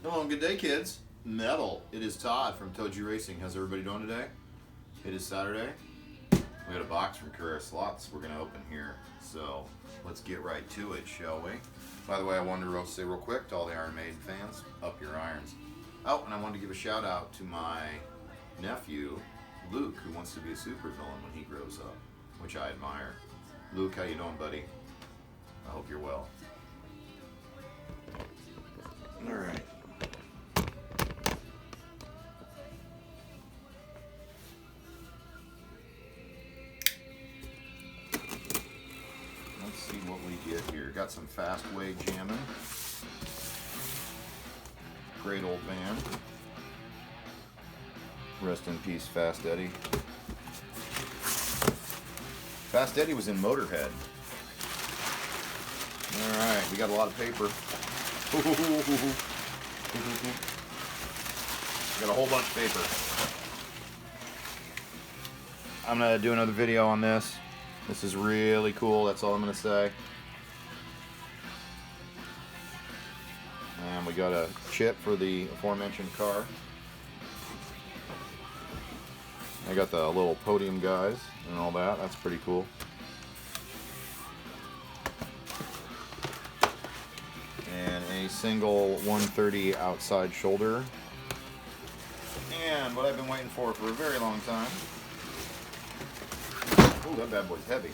Hello and good day, kids. Metal. It is Todd from ToJu Racing. How's everybody doing today? It is Saturday. We got a box from Carrera Slots we're going to open here. So let's get right to it, shall we? By the way, I wanted to say real quick to all the Iron Maiden fans, up your irons. Oh, and I wanted to give a shout out to my nephew, Luke, who wants to be a supervillain when he grows up, which I admire. Luke, how you doing, buddy? I hope you're well. All right. Let's see what we get here. Got some fast way jamming. Great old band. Rest in peace, Fast Eddie. Fast Eddie was in Motorhead. Alright, we got a lot of paper. Got a whole bunch of paper. I'm going to do another video on this. This is really cool, that's all I'm going to say. And we got a chip for the aforementioned car. I got the little podium guys and all that. That's pretty cool. And a single 130 outside shoulder. And what I've been waiting for a very long time. Oh, that bad boy's heavy.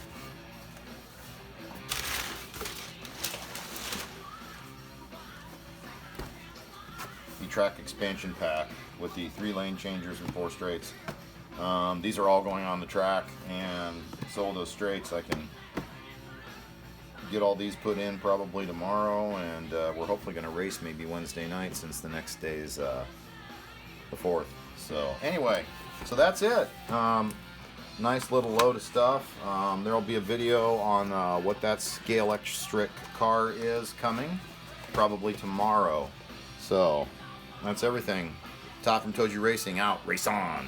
The track expansion pack with the 3-lane changers and 4 straights. These are all going on the track, and so those straights I can get all these put in probably tomorrow, and we're hopefully going to race maybe Wednesday night since the next day is the 4th. So anyway, so that's it. Nice little load of stuff. There'll be a video on what that scale electric car is coming probably tomorrow. So that's everything. Todd from ToJu Racing out. Race on.